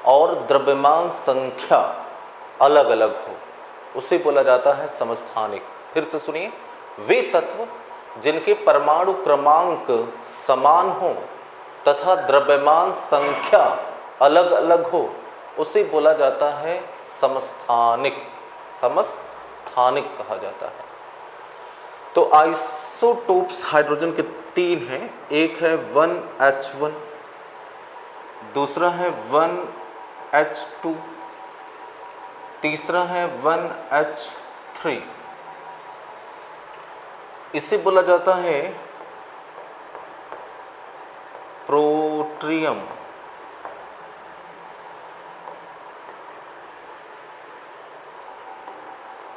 और द्रव्यमान संख्या अलग अलग हो, उसे बोला जाता है समस्थानिक। फिर से सुनिए, वे तत्व जिनके परमाणु क्रमांक समान हो तथा द्रव्यमान संख्या अलग अलग हो, उसे बोला जाता है समस्थानिक। समस्थानिक कहा जाता है। तो आइसोटोप्स हाइड्रोजन के 3 हैं। एक है 1H1, दूसरा है 1H2, तीसरा है 1H3। इसे बोला जाता है प्रोट्रियम।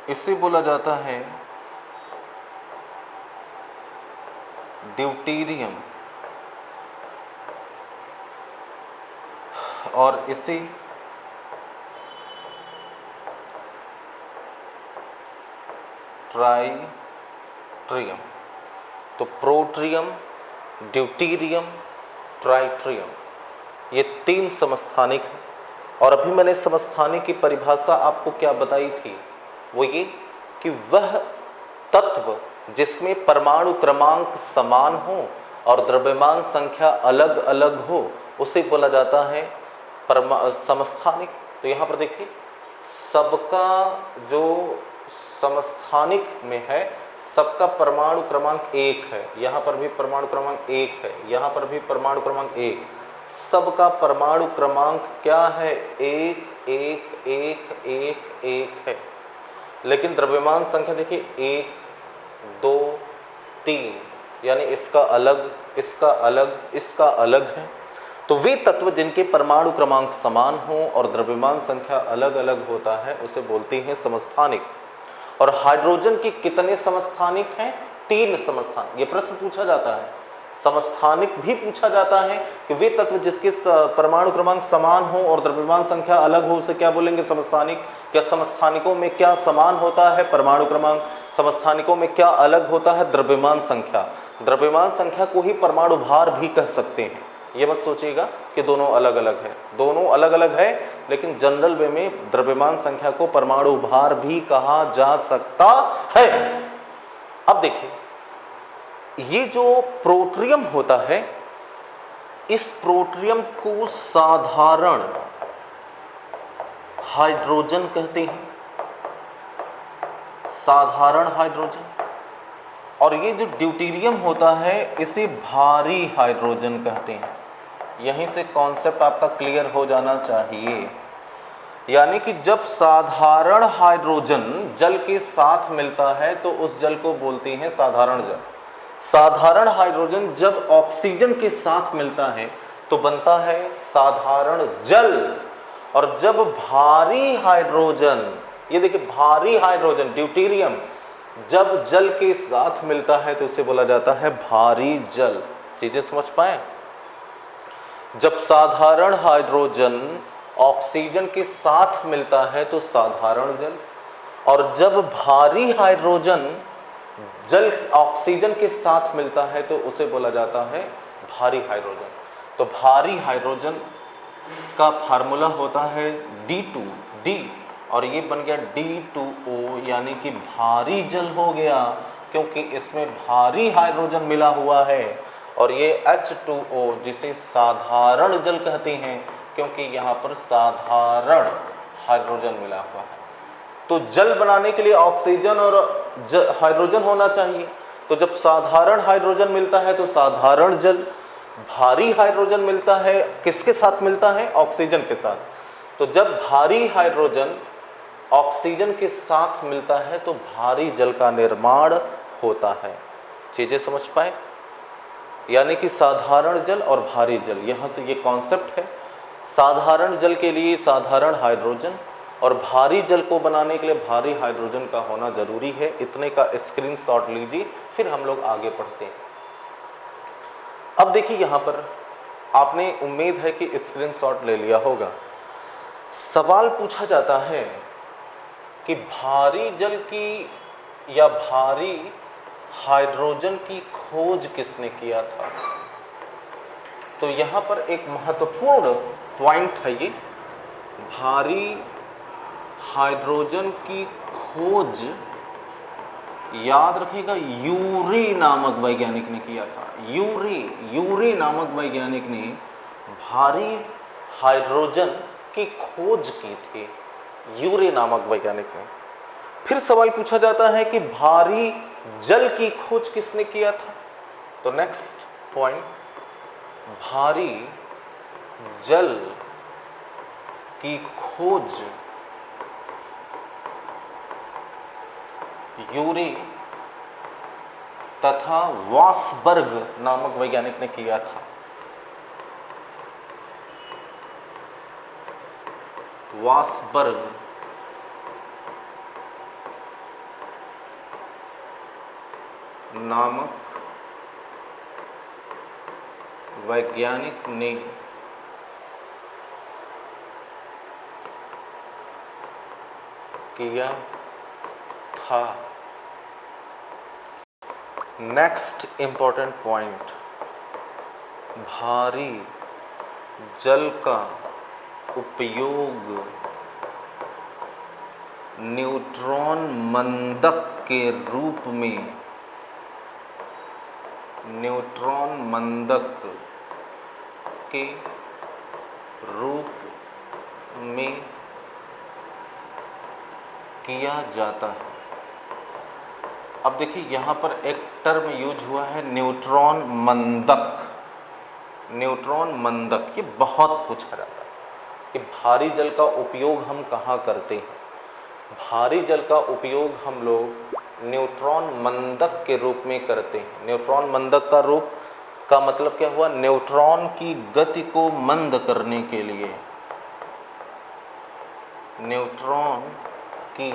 इसे बोला जाता है ड्यूटेरियम और इसे ट्राइट्रियम। तो प्रोट्रियम, ड्यूटेरियम, ट्राइट्रियम, ये 3 समस्थानिक हैं। और अभी मैंने समस्थानिक की परिभाषा आपको क्या बताई थी, वो ये कि वह तत्व जिसमें परमाणु क्रमांक समान हो और द्रव्यमान संख्या अलग अलग हो, उसे बोला जाता है समस्थानिक। तो यहाँ पर देखिए, सबका जो समस्थानिक में है, सबका परमाणु क्रमांक 1 है। यहाँ पर भी परमाणु क्रमांक 1 है, यहाँ पर भी परमाणु क्रमांक 1। सबका परमाणु क्रमांक क्या है? 1 1 1 1 1 है। लेकिन द्रव्यमान संख्या देखिए 1 2 3, यानी इसका अलग, इसका अलग, इसका अलग है। तो वे तत्व जिनके परमाणु क्रमांक समान हो और द्रव्यमान संख्या अलग अलग होता है, उसे बोलते हैं समस्थानिक। और हाइड्रोजन के कितने समस्थानिक हैं? 3 समस्थानिक। ये प्रश्न पूछा जाता है, समस्थानिक भी पूछा जाता है कि वे तत्व जिसके परमाणु क्रमांक समान हो और द्रव्यमान संख्या अलग हो, उसे क्या बोलेंगे? समस्थानिक। क्या समस्थानिकों में क्या समान होता है? परमाणु क्रमांक। समस्थानिकों में क्या अलग होता है? द्रव्यमान संख्या। द्रव्यमान संख्या को ही परमाणु भार भी कह सकते हैं। ये मत सोचिएगा कि दोनों अलग अलग है, दोनों अलग अलग है, लेकिन जनरल वे में द्रव्यमान संख्या को परमाणु भार भी कहा जा सकता है। अब देखिए, ये जो प्रोट्रियम होता है, इस प्रोट्रियम को साधारण हाइड्रोजन कहते हैं, साधारण हाइड्रोजन। और ये जो ड्यूटेरियम होता है, इसे भारी हाइड्रोजन कहते हैं। यहीं से कॉन्सेप्ट आपका क्लियर हो जाना चाहिए। यानी कि जब साधारण हाइड्रोजन जल के साथ मिलता है तो उस जल को बोलते हैं साधारण जल। साधारण हाइड्रोजन जब ऑक्सीजन के साथ मिलता है तो बनता है साधारण जल। और जब भारी हाइड्रोजन, ये देखिए भारी हाइड्रोजन ड्यूटेरियम जब जल के साथ मिलता है तो उसे बोला जाता है भारी जल। चीजें समझ पाए? जब साधारण हाइड्रोजन ऑक्सीजन के साथ मिलता है तो साधारण जल, और जब भारी हाइड्रोजन जल ऑक्सीजन के साथ मिलता है तो उसे बोला जाता है भारी हाइड्रोजन। तो भारी हाइड्रोजन का फार्मूला होता है D2D, और ये बन गया D2O, यानी कि भारी जल हो गया, क्योंकि इसमें भारी हाइड्रोजन मिला हुआ है। और ये H2O जिसे साधारण जल कहते हैं, क्योंकि यहाँ पर साधारण हाइड्रोजन मिला हुआ है। तो जल बनाने के लिए ऑक्सीजन और हाइड्रोजन होना चाहिए। तो जब साधारण हाइड्रोजन मिलता है तो साधारण जल, भारी हाइड्रोजन मिलता है किसके साथ मिलता है? ऑक्सीजन के साथ। तो जब भारी हाइड्रोजन ऑक्सीजन के साथ मिलता है तो भारी जल का निर्माण होता है। चीजें समझ पाए? यानी कि साधारण जल और भारी जल, यहाँ से ये कॉन्सेप्ट है। साधारण जल के लिए साधारण हाइड्रोजन और भारी जल को बनाने के लिए भारी हाइड्रोजन का होना जरूरी है। इतने का स्क्रीनशॉट लीजिए, फिर हम लोग आगे बढ़ते हैं। अब देखिए, यहाँ पर आपने उम्मीद है कि स्क्रीनशॉट ले लिया होगा। सवाल पूछा जाता है कि भारी जल की या भारी हाइड्रोजन की खोज किसने किया था? तो यहाँ पर एक महत्वपूर्ण पॉइंट है ये भारी हाइड्रोजन की खोज याद रखिएगा यूरी नामक वैज्ञानिक ने किया था। यूरी नामक वैज्ञानिक ने भारी हाइड्रोजन की खोज की थी, यूरी नामक वैज्ञानिक ने। फिर सवाल पूछा जाता है कि भारी जल की खोज किसने किया था? तो नेक्स्ट पॉइंट, भारी जल की खोज यूरी तथा वासबर्ग नामक वैज्ञानिक ने किया था। वासबर्ग नामक वैज्ञानिक ने किया था। नेक्स्ट इंपॉर्टेंट पॉइंट, भारी जल का उपयोग न्यूट्रॉन मंदक के रूप में, न्यूट्रॉन मंदक के रूप में किया जाता है। अब देखिए यहाँ पर एक टर्म यूज हुआ है न्यूट्रॉन मंदक। न्यूट्रॉन मंदक ये बहुत पूछा जाता है कि भारी जल का उपयोग हम कहाँ करते हैं। भारी जल का उपयोग हम लोग न्यूट्रॉन मंदक के रूप में करते हैं। न्यूट्रॉन मंदक का रूप का मतलब क्या हुआ? न्यूट्रॉन की गति को मंद करने के लिए, न्यूट्रॉन की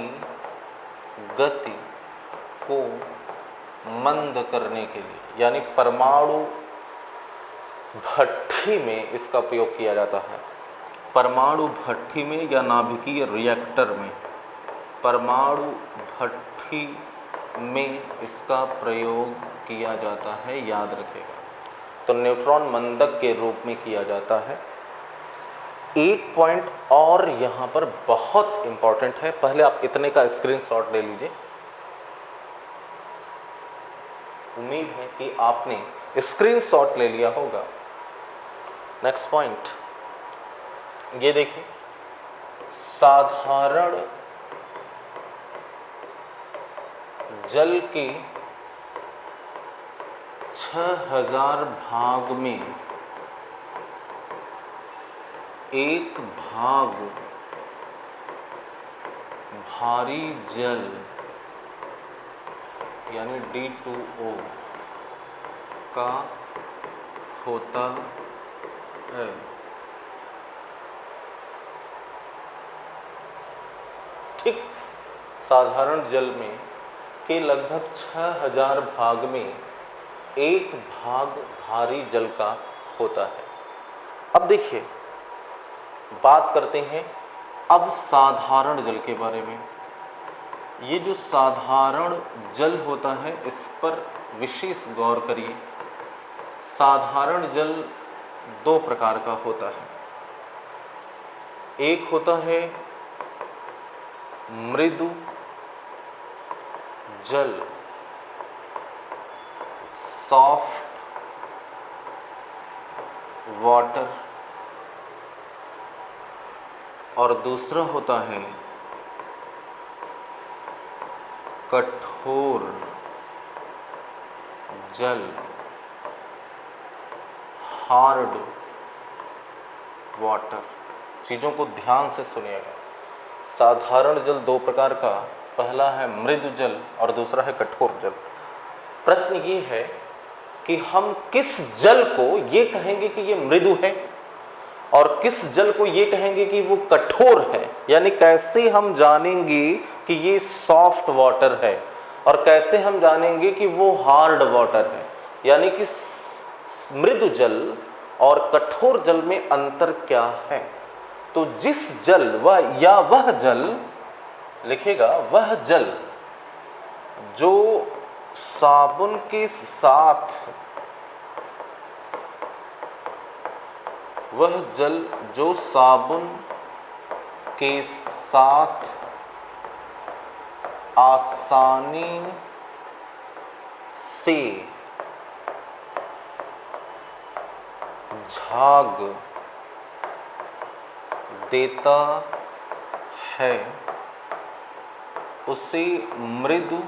गति को मंद करने के लिए, यानी परमाणु भट्ठी में इसका उपयोग किया जाता है। परमाणु भट्ठी में या नाभिकीय रिएक्टर में, परमाणु भट्ठी में इसका प्रयोग किया जाता है, याद रखेगा। तो न्यूट्रॉन मंदक के रूप में किया जाता है। एक पॉइंट और यहाँ पर बहुत इंपॉर्टेंट है, पहले आप इतने का स्क्रीनशॉट ले लीजिए। उम्मीद है कि आपने स्क्रीनशॉट ले लिया होगा। नेक्स्ट पॉइंट ये देखिए, साधारण जल के 6000 भाग में एक भाग भारी जल यानी D2O का होता है। ठीक, साधारण जल में के लगभग 6000 भाग में एक भाग भारी जल का होता है। अब देखिए, बात करते हैं अब साधारण जल के बारे में। ये जो साधारण जल होता है इस पर विशेष गौर करिए। साधारण जल दो प्रकार का होता है। एक होता है मृदु जल, सॉफ्ट वाटर, और दूसरा होता है कठोर जल, हार्ड वाटर। चीज़ों को ध्यान से सुनिएगा। साधारण जल दो प्रकार का, पहला है मृदु जल और दूसरा है कठोर जल। प्रश्न ये है कि हम किस जल को ये कहेंगे कि ये मृदु है और किस जल को ये कहेंगे कि वो कठोर है, यानी कैसे हम जानेंगे कि ये सॉफ्ट वाटर है और कैसे हम जानेंगे कि वो हार्ड वाटर है, यानी कि मृदु जल और कठोर जल में अंतर क्या है। तो जिस जल वह जल लिखेगा, वह जल जो साबुन के साथ, वह जल जो साबुन के साथ आसानी से झाग देता है उसे मृदु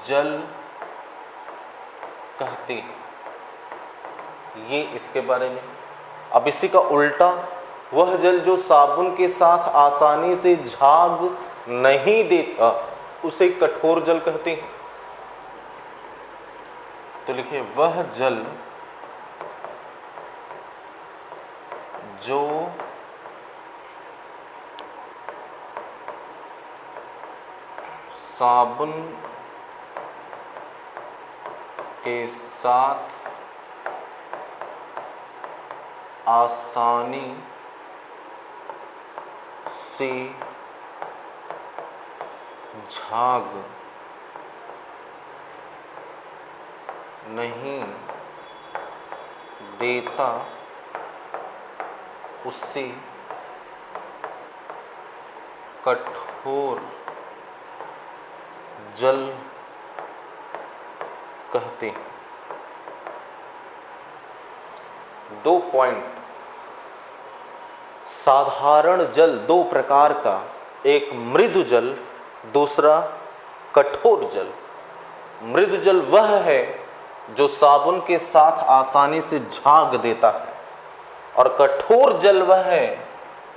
जल कहते हैं। ये इसके बारे में। अब इसी का उल्टा, वह जल जो साबुन के साथ आसानी से झाग नहीं देता उसे कठोर जल कहते हैं। तो लिखिए, वह जल जो साबुन के साथ आसानी से झाग नहीं देता उससे कठोर जल कहते हैं। 2 पॉइंट। साधारण जल 2 प्रकार का, एक मृदु जल, दूसरा कठोर जल। मृदु जल वह है जो साबुन के साथ आसानी से झाग देता है, और कठोर जल वह है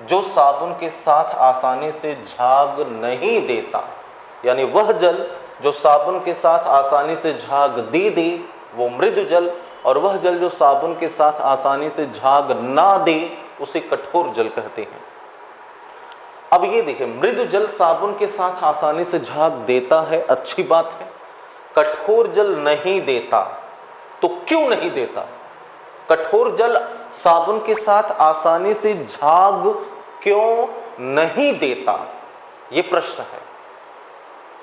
जो साबुन के साथ आसानी से झाग नहीं देता। यानी वह जल जो साबुन के साथ आसानी से झाग दे वो मृदु जल, और वह जल जो साबुन के साथ आसानी से झाग ना दे उसे कठोर जल कहते हैं। अब ये देखिए, मृदु जल साबुन के साथ आसानी से झाग देता है, अच्छी बात है। कठोर जल नहीं देता, तो क्यों नहीं देता? कठोर जल साबुन के साथ आसानी से झाग क्यों नहीं देता, ये प्रश्न है।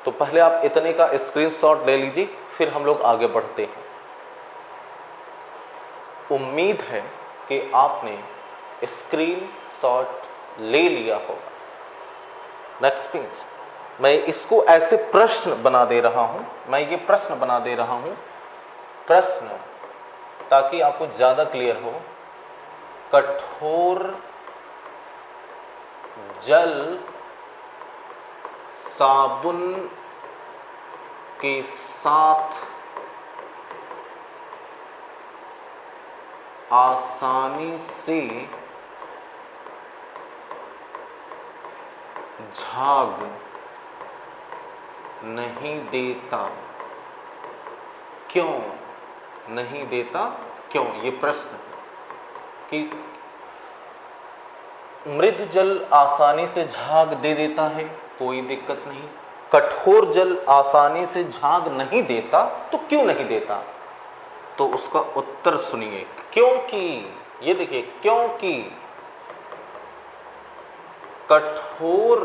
तो पहले आप इतने का स्क्रीनशॉट ले लीजिए, फिर हम लोग आगे बढ़ते हैं। उम्मीद है कि आपने स्क्रीनशॉट ले लिया होगा। Next page. मैं इसको ऐसे प्रश्न बना दे रहा हूं, मैं ये प्रश्न बना दे रहा हूं, प्रश्न, ताकि आपको ज्यादा क्लियर हो। कठोर जल साबुन के साथ आसानी से झाग नहीं देता, क्यों नहीं देता? क्यों? ये प्रश्न कि मृदु जल आसानी से झाग दे देता है, कोई दिक्कत नहीं। कठोर जल आसानी से झाग नहीं देता, तो क्यों नहीं देता? तो उसका उत्तर सुनिए। क्योंकि ये देखिए, क्योंकि कठोर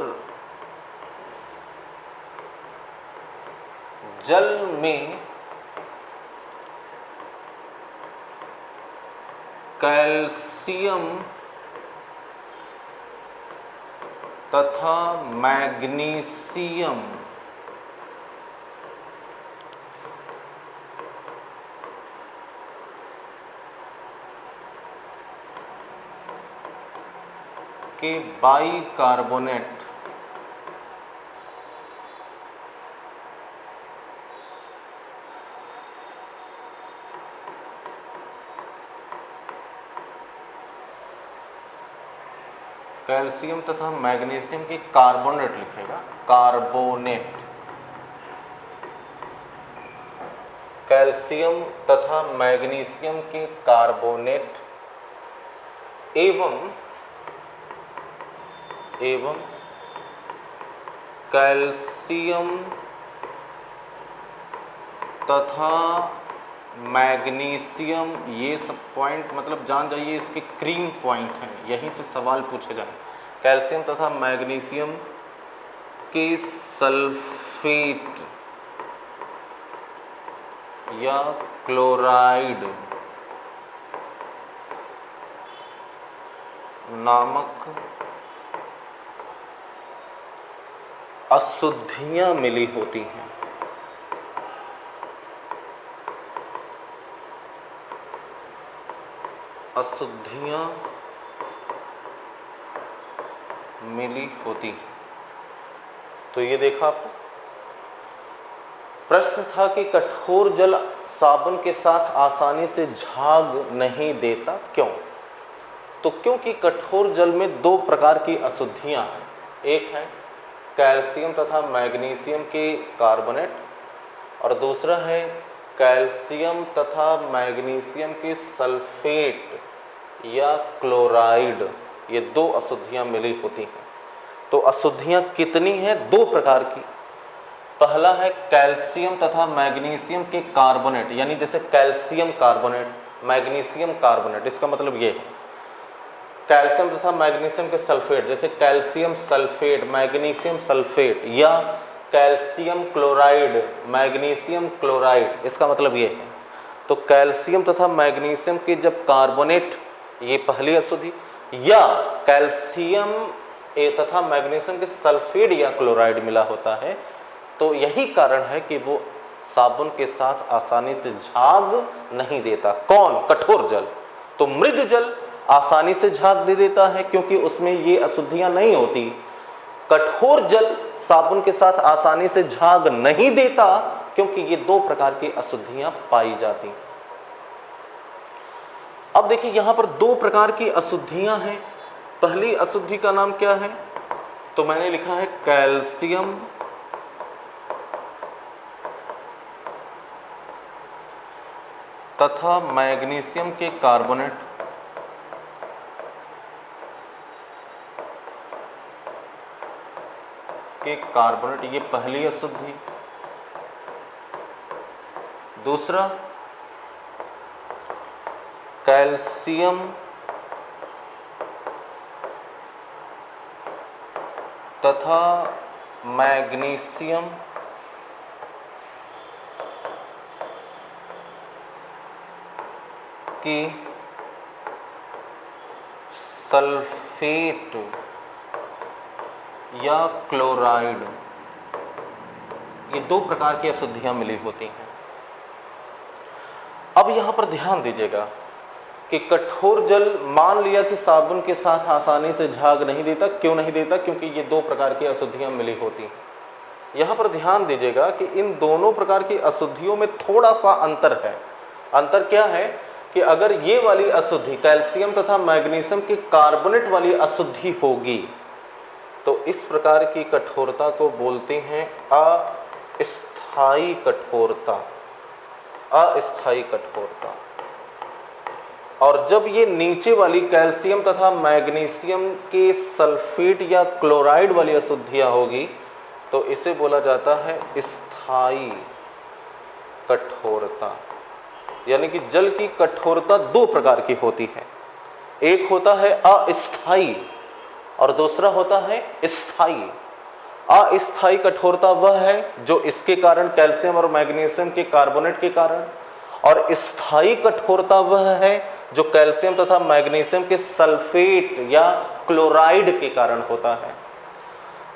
जल में कैल्शियम तथा मैग्नीशियम के बाइकार्बोनेट कैल्शियम तथा मैग्नीशियम के कार्बोनेट लिखेगा, कार्बोनेट। कैल्शियम तथा मैग्नीशियम के कार्बोनेट एवं कैल्शियम तथा मैग्नीशियम, ये सब पॉइंट मतलब जान जाइए, इसके क्रीम पॉइंट हैं, यहीं से सवाल पूछे जाए। कैल्शियम तथा मैग्नीशियम के सल्फेट या क्लोराइड नामक अशुद्धियां मिली होती हैं। अशुद्धियां मिली होती हैं। तो ये देखा आपने, प्रश्न था कि कठोर जल साबुन के साथ आसानी से झाग नहीं देता, क्यों? तो क्योंकि कठोर जल में दो प्रकार की अशुद्धियां हैं। एक है कैल्शियम तथा मैग्नीशियम के कार्बोनेट और दूसरा है कैल्शियम तथा मैग्नीशियम के सल्फेट या क्लोराइड। ये दो अशुद्धियां मिली होती हैं। तो अशुद्धियां कितनी हैं? दो प्रकार की। पहला है कैल्शियम तथा मैग्नीशियम के कार्बोनेट, यानी जैसे कैल्शियम कार्बोनेट, मैग्नीशियम कार्बोनेट, इसका मतलब ये है। कैल्शियम तथा मैग्नीशियम के सल्फेट, जैसे कैल्शियम सल्फेट, मैग्नीशियम सल्फेट या कैल्शियम क्लोराइड, मैग्नीशियम क्लोराइड, इसका मतलब ये है। तो कैल्शियम तथा मैग्नीशियम के जब कार्बोनेट, ये पहली अशुद्धि, या कैल्शियम तथा मैग्नीशियम के सल्फेट या क्लोराइड मिला होता है, तो यही कारण है कि वो साबुन के साथ आसानी से झाग नहीं देता। कौन? कठोर जल। तो मृदु जल आसानी से झाग दे देता है क्योंकि उसमें ये अशुद्धियां नहीं होती। कठोर जल साबुन के साथ आसानी से झाग नहीं देता क्योंकि ये दो प्रकार की अशुद्धियां पाई जाती। अब देखिए यहां पर दो प्रकार की अशुद्धियां हैं। पहली अशुद्धि का नाम क्या है? तो मैंने लिखा है कैल्शियम तथा मैग्नीशियम के कार्बोनेट ये पहली अशुद्धि। दूसरा कैल्शियम तथा मैग्नीशियम की सल्फेट या क्लोराइड, ये दो प्रकार की अशुद्धियां मिली होती हैं। अब यहां पर ध्यान दीजिएगा कि कठोर जल मान लिया कि साबुन के साथ आसानी से झाग नहीं देता। क्यों नहीं देता? क्योंकि ये दो प्रकार की अशुद्धियां मिली होती हैं। यहां पर ध्यान दीजिएगा कि इन दोनों प्रकार की अशुद्धियों में थोड़ा सा अंतर है। अंतर क्या है कि अगर ये वाली अशुद्धि कैल्शियम तथा मैग्नीशियम की कार्बोनेट वाली अशुद्धि होगी तो इस प्रकार की कठोरता को बोलते हैं अस्थायी कठोरता। अस्थायी कठोरता। और जब ये नीचे वाली कैल्शियम तथा मैग्नीशियम के सल्फेट या क्लोराइड वाली अशुद्धियां होगी तो इसे बोला जाता है स्थायी कठोरता। यानी कि जल की कठोरता दो प्रकार की होती है। एक होता है अस्थायी और दूसरा होता है स्थायी। अस्थायी कठोरता वह है जो इसके कारण, कैल्शियम और मैग्नीशियम के कार्बोनेट के कारण, और स्थायी कठोरता वह है जो कैल्शियम तथा मैग्नीशियम के सल्फेट या क्लोराइड के कारण होता है।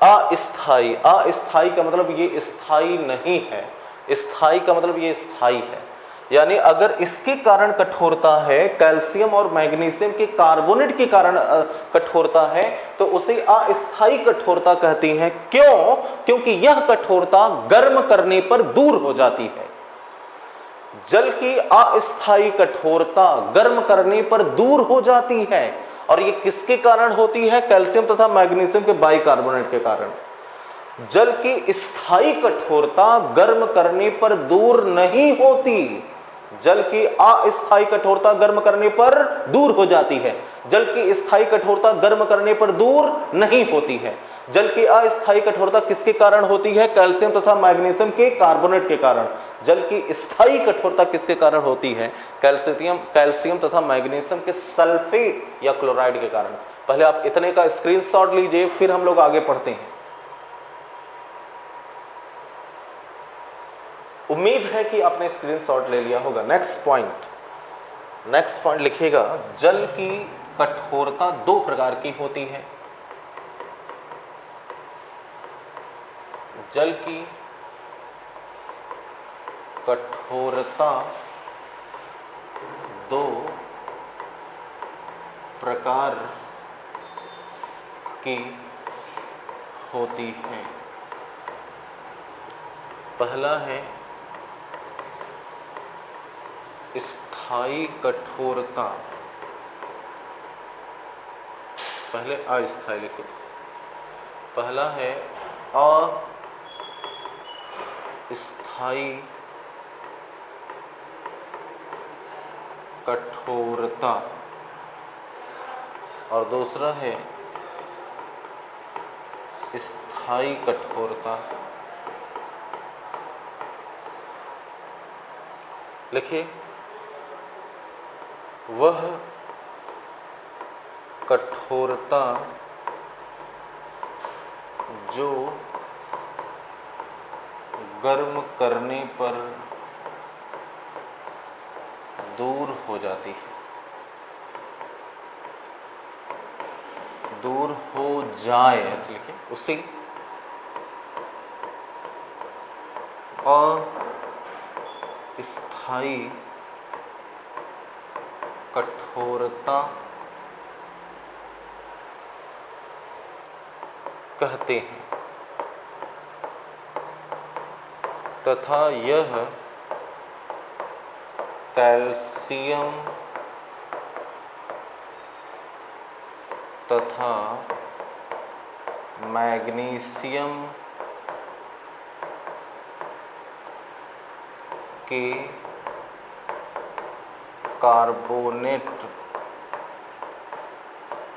अस्थायी, अस्थायी का मतलब ये स्थायी नहीं है, स्थायी का मतलब ये स्थायी है। यानी अगर इसके कारण कठोरता है, कैल्शियम और मैग्नीशियम के कार्बोनेट के कारण कठोरता है, तो उसे अस्थायी कठोरता कहती हैं। क्यों? क्योंकि यह कठोरता गर्म करने पर दूर हो जाती है। जल की अस्थायी कठोरता गर्म करने पर दूर हो जाती है। और ये किसके कारण होती है? कैल्शियम तथा मैग्नीशियम के बाइकार्बोनेट के कारण। जल की स्थायी कठोरता गर्म करने पर दूर नहीं होती। जल की अस्थायी कठोरता गर्म करने पर दूर हो जाती है। जल की स्थायी कठोरता गर्म करने पर दूर नहीं होती है। जल की अस्थायी कठोरता किसके कारण होती है? कैल्शियम तथा मैग्नीशियम के कार्बोनेट के कारण। जल की स्थायी कठोरता किसके कारण होती है? कैल्शियम तथा मैग्नीशियम के सल्फेट या क्लोराइड के कारण। पहले आप इतने का स्क्रीनशॉट लीजिए, फिर हम लोग आगे पढ़ते हैं। उम्मीद है कि आपने स्क्रीनशॉट ले लिया होगा। नेक्स्ट पॉइंट लिखिएगा, जल की कठोरता दो प्रकार की होती है। जल की कठोरता दो प्रकार की होती है। पहला है स्थायी कठोरता, पहले अस्थायी लिखो। पहला है अस्थायी कठोरता और दूसरा है स्थायी कठोरता। लिखिए, वह कठोरता जो गर्म करने पर दूर हो जाती है, दूर हो जाए ऐसे लिखिए, उसी अस्थायी कठोरता कहते हैं तथा यह कैल्शियम तथा मैग्नीशियम के कार्बोनेट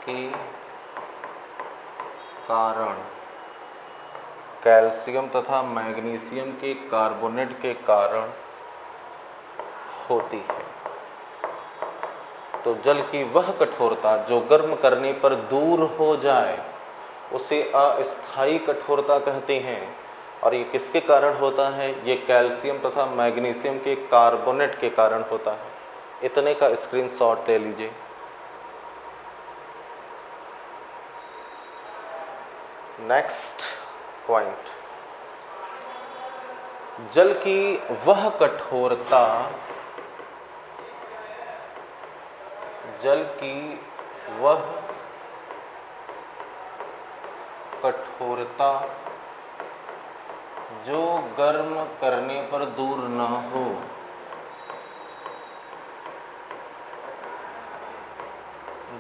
के कारण, कैल्शियम तथा मैग्नीशियम के कार्बोनेट के कारण होती है। तो जल की वह कठोरता जो गर्म करने पर दूर हो जाए उसे अस्थायी कठोरता कहते हैं। और ये किसके कारण होता है? ये कैल्शियम तथा मैग्नीशियम के कार्बोनेट के कारण होता है। इतने का स्क्रीनशॉट ले लीजिए। नेक्स्ट पॉइंट, जल की वह कठोरता, जल की वह कठोरता जो गर्म करने पर दूर न हो,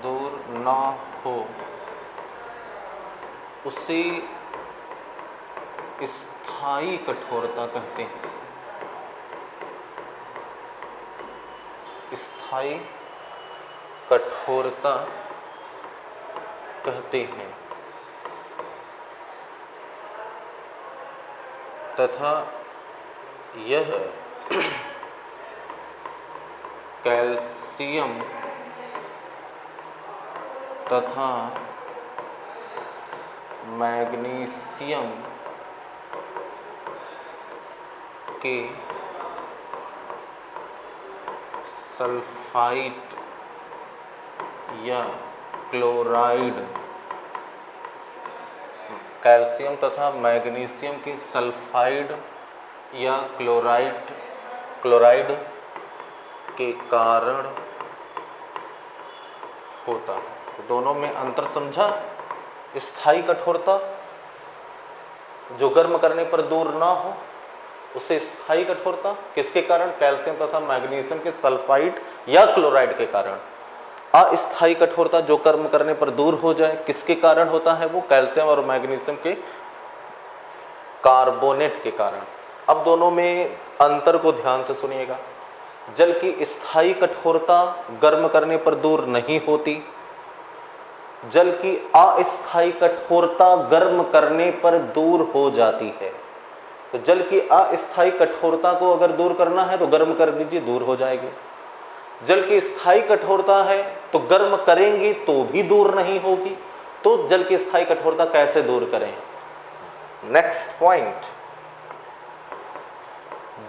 दूर न हो, उसे स्थायी कठोरता कहते हैं। स्थायी कठोरता कहते हैं तथा यह कैल्शियम तथा मैग्नीशियम के सल्फाइड या क्लोराइड, कैल्शियम तथा मैग्नीशियम के सल्फाइड या क्लोराइड के कारण होता है। तो दोनों में अंतर समझा? स्थायी कठोरता जो गर्म करने पर दूर ना हो उसे स्थायी कठोरता, किसके कारण? कैल्शियम तथा मैग्नीशियम के सल्फाइड या क्लोराइड के कारण। अस्थायी कठोरता जो गर्म करने पर दूर हो जाए, किसके कारण होता है? वो कैल्शियम और मैग्नीशियम के कार्बोनेट के कारण। अब दोनों में अंतर को ध्यान से सुनिएगा। जल की स्थायी कठोरता गर्म करने पर दूर नहीं होती, जल की अस्थायी कठोरता गर्म करने पर दूर हो जाती है। तो जल की अस्थायी कठोरता को अगर दूर करना है तो गर्म कर दीजिए, दूर हो जाएगी। जल की स्थायी कठोरता है तो गर्म करेंगे तो भी दूर नहीं होगी। तो जल की स्थायी कठोरता कैसे दूर करें? नेक्स्ट पॉइंट,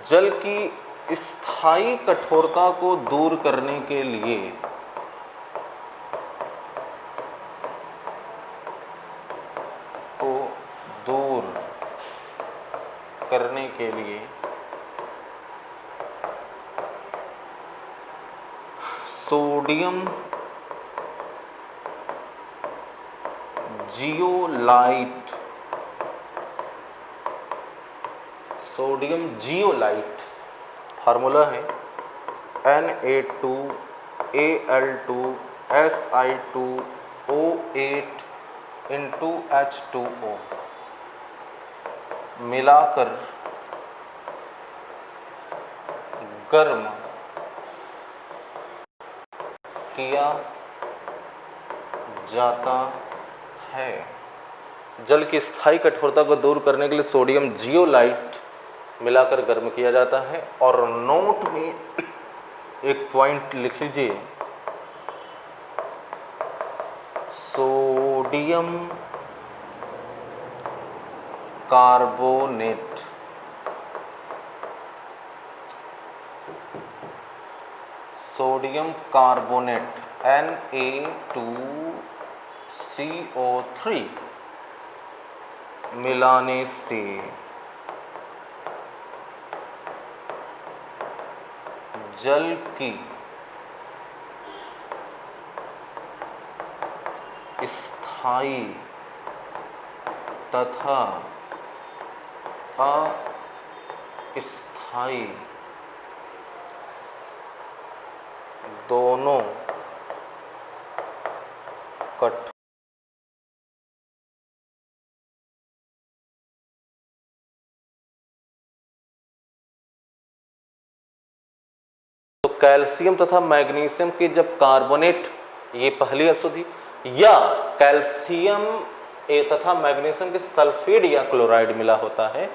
जल की स्थायी कठोरता को दूर करने के लिए करने के लिए सोडियम जियोलाइट फार्मूला है Na2Al2Si2O8 मिलाकर गर्म किया जाता है। जल की स्थायी कठोरता को दूर करने के लिए सोडियम जियोलाइट मिलाकर गर्म किया जाता है। और नोट में एक पॉइंट लिख लीजिए, सोडियम कार्बोनेट Na2CO3 मिलाने से जल की स्थायी तथा अस्थायी दोनों कठोर तो कैल्शियम तथा मैग्नीशियम के जब कार्बोनेट, ये पहली अशुद्धि, या कैल्शियम तथा मैग्नीशियम के सल्फेट या क्लोराइड मिला होता है,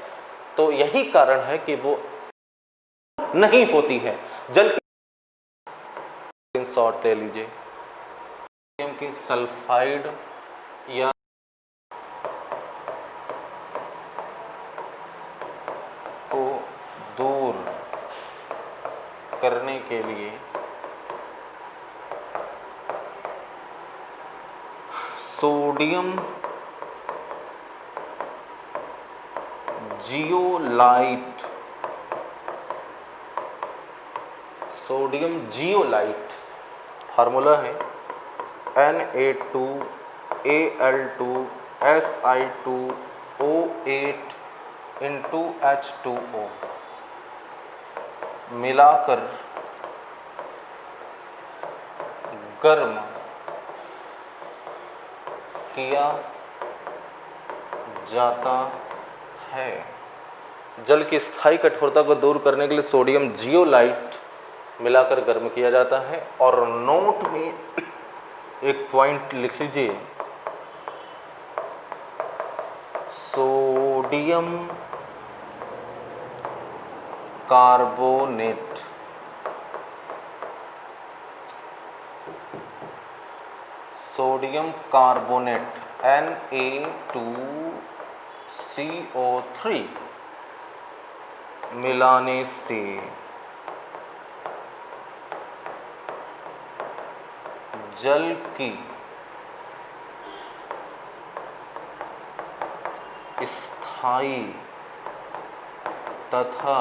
तो यही कारण है कि वो नहीं होती है। जल की शॉर्ट ले लीजिए, कैल्शियम की सल्फाइड या को दूर करने के लिए सोडियम जियोलाइट फार्मूला है Na2Al2Si2O8 मिलाकर गर्म किया जाता है। जल की स्थायी कठोरता को दूर करने के लिए सोडियम जियोलाइट मिलाकर गर्म किया जाता है। और नोट में एक पॉइंट लिख लीजिए, सोडियम कार्बोनेट Na2CO3 मिलाने से जल की स्थायी तथा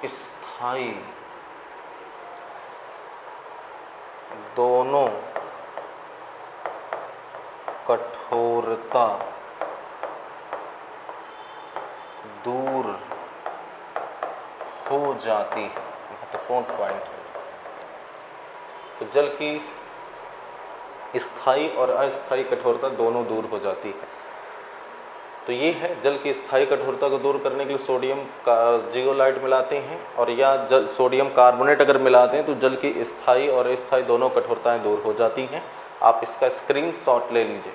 अस्थायी दोनों कठोरता दूर हो जाती है। महत्वपूर्ण पॉइंट है। तो जल की स्थायी और अस्थायी कठोरता दोनों दूर हो जाती है। तो ये है, जल की स्थायी कठोरता को दूर करने के लिए सोडियम का जियोलाइट मिलाते हैं, और या जल सोडियम कार्बोनेट अगर मिलाते हैं तो जल की स्थायी और अस्थायी दोनों कठोरताएं दूर हो जाती हैं। आप इसका स्क्रीनशॉट ले लीजिए।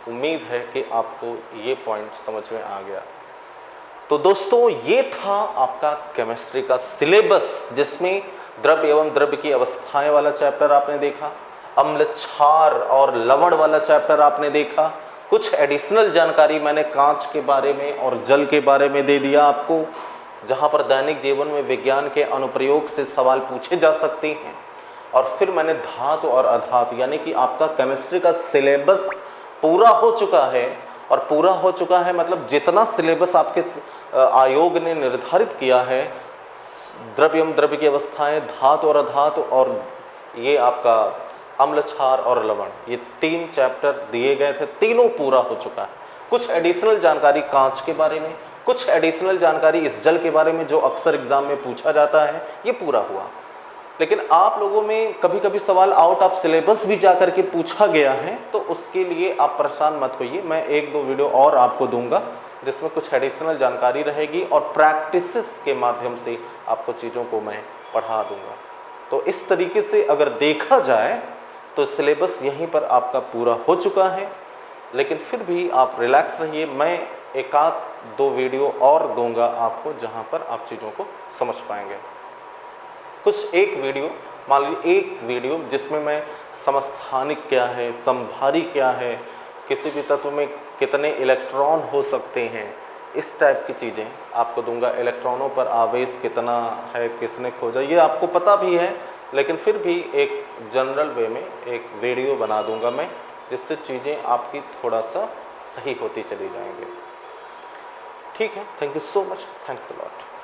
उम्मीद है कि आपको ये पॉइंट समझ में आ गया। तो दोस्तों, ये था आपका केमिस्ट्री का सिलेबस, जिसमें द्रव्य एवं द्रव्य की अवस्थाएं वाला चैप्टर आपने देखा, अम्ल, क्षार और लवण वाला चैप्टर आपने देखा। कुछ एडिशनल जानकारी मैंने कांच के बारे में और जल के बारे में दे दिया आपको, जहां पर दैनिक जीवन में विज्ञान के अनुप्रयोग से सवाल पूछे जा सकते हैं। और फिर मैंने धातु और अधातु यानी कि आपका केमिस्ट्री का सिलेबस पूरा हो चुका है। और पूरा हो चुका है मतलब जितना सिलेबस आपके आयोग ने निर्धारित किया है, द्रव्य एवं द्रव्य की अवस्थाएं, धातु और अधातु, और ये आपका अम्ल, क्षार और लवण, ये 3 चैप्टर दिए गए थे, तीनों पूरा हो चुका है। कुछ एडिशनल जानकारी कांच के बारे में, कुछ एडिशनल जानकारी इस जल के बारे में जो अक्सर एग्जाम में पूछा जाता है, ये पूरा हुआ। लेकिन आप लोगों में कभी कभी सवाल आउट ऑफ सिलेबस भी जा करके पूछा गया है, तो उसके लिए आप परेशान मत होइए। मैं 1-2 वीडियो और आपको दूंगा जिसमें कुछ एडिशनल जानकारी रहेगी और प्रैक्टिसेस के माध्यम से आपको चीज़ों को मैं पढ़ा दूंगा। तो इस तरीके से अगर देखा जाए तो सिलेबस यहीं पर आपका पूरा हो चुका है। लेकिन फिर भी आप रिलैक्स रहिए, मैं 1-2 वीडियो और दूंगा आपको जहां पर आप चीज़ों को समझ पाएंगे। कुछ एक वीडियो, मान लीजिए एक वीडियो जिसमें मैं समस्थानिक क्या है, समभारी क्या है, किसी भी तत्व में कितने इलेक्ट्रॉन हो सकते हैं, इस टाइप की चीज़ें आपको दूंगा। इलेक्ट्रॉनों पर आवेश कितना है, किसने खोजा, ये आपको पता भी है, लेकिन फिर भी एक जनरल वे में एक वीडियो बना दूंगा मैं, जिससे चीज़ें आपकी थोड़ा सा सही होती चली जाएंगे। ठीक है, thank you so much, thanks a lot.